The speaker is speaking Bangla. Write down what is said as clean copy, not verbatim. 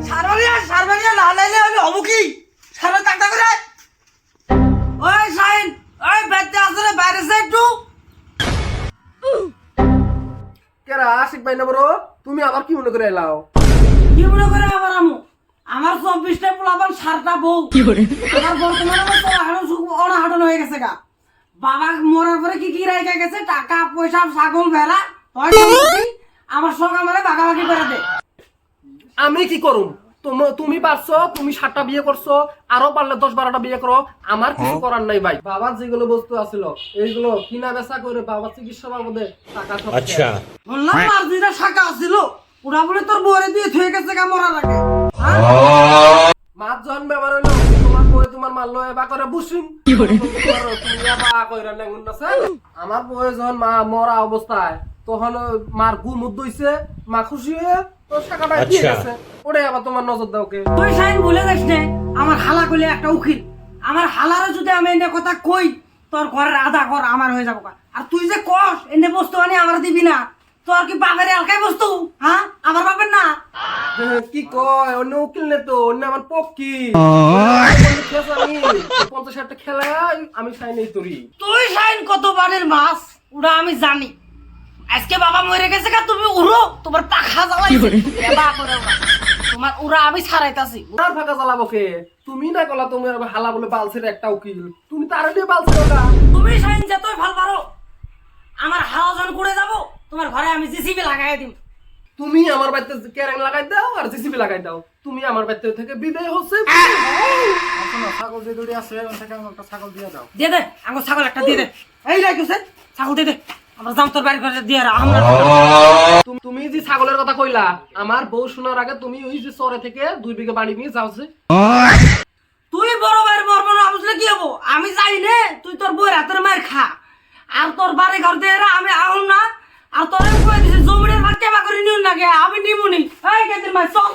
সারবানিয়া না লাইলে আমি হবো কি সারা টাকা করে ওই শাইন ওই বেতে আসলে বাইরে সে একটু কেরা আশিক ভাই না বড় তুমি আবার কি মনে করে এলাও? কি মনে করে আবার আমার 24টা পোলাপান 7টা বউ আমার বর্তমানে অনাহাটন হয়ে গেছে গা। বাবা মরার পরে কি কি রাইখা গেছে টাকা পয়সা ছাগল ভেড়া আমার সঙ্গে আমারে ভাগাভাগি করে দে। আমি কি করুম? তুমি পারছো, তুমি 7টা বিয়ে করছো, আরো পারলে 10-12টা বিয়ে করো, আমার কিছু করার নাই ভাই। বাবার যেগুলো বস্তু আছিল এইগুলো কিনা বেচা করে বাবার চিকিৎসা বাবদে টাকা সব আচ্ছা বললাম আর যেটা শাখা ছিল ওরা বলে তোর বউরে দিয়ে থুয়ে গেছে গা মরার আগে। মাছ জন ব্যবহার হইলো তোমার বই তোমার মারলো এবা করে বুসিম তুমি বা কইরা নেগুন আছে। আমার বই যখন মা মরা অবস্থায় তখন মার গু মুদ দইছে, মা খুশি হয়ে তো টাকাটা দিয়ে গেছে। ওরে আবার তোমার নজর দাও কে? তুই শাইন বলে যাস না আমার হালা কইলে একটা উকিল, আমার হালারে যদি আমি এনে কথা কই তোর ঘরের আধা ঘর আমার হয়ে যাবো। আর তুই যে কস এনে বস্তু আনি আমার দিবি না, তোর কি বাপের এলাকায় বস্তু? হ্যাঁ আমার বাপের না। কি কয় অন্য উকিল নে তো অন্য আমার পক্ষী 50-60টা খেলা আমি চাই নেই তোরই। তুই শাইন কত বারের মাছ ওরা আমি জানি। আজকে বাবা মরে গেছে কা তুমি উড়ো তোমার পাখা জ্বালাইছে তোমার ওরা আমি ছাড়াইতাছি। আর ফাঁকা জ্বালাবো কে? তুমি না কলা তুমি হালা বলে বালছের একটা উকিল, তুমি তার নিয়ে বালছে ওটা। তুমি শাইন যে তুই ভাল পারো আমার হাওয়াজন করে যাব তোমার ঘরে আমি জিসিবি লাগাই দিম। তুমি আমার বাড়িতে ক্যারেং লাগাই দাও আর জিসিবি লাগাই দাও, তুমি আমার বাড়িতে থেকে বিদায় হচ্ছে। ছাগল যে দড়ি আছে ওখান থেকে আমাকে একটা ছাগল দিয়ে দাও। দিয়ে দে আমার ছাগল একটা দিয়ে দে। এই লাগছে ছাগল দিয়ে দে আমরা যাম তোর বাড়ি করে দিয়ে আমরা। তুমি যে ছাগলের কথা কইলা আমার বউ শোনার আগে তুমি ওই যে চরে থেকে 2 বিঘা বাড়ি নিয়ে যাও যে। তুই বড় ভাই মরবো না বুঝলে কি হবো? আমি যাই নে তুই তোর বউয়ের হাতের মার খা আর তোর বাড়ি ঘর দিয়ে আমি আহুন না। আর তোর কয়ে দিছে জমিনের ভাগ কেবা করে নিউন না গে আমি নিমুনি। এই কেদিন ভাই চল।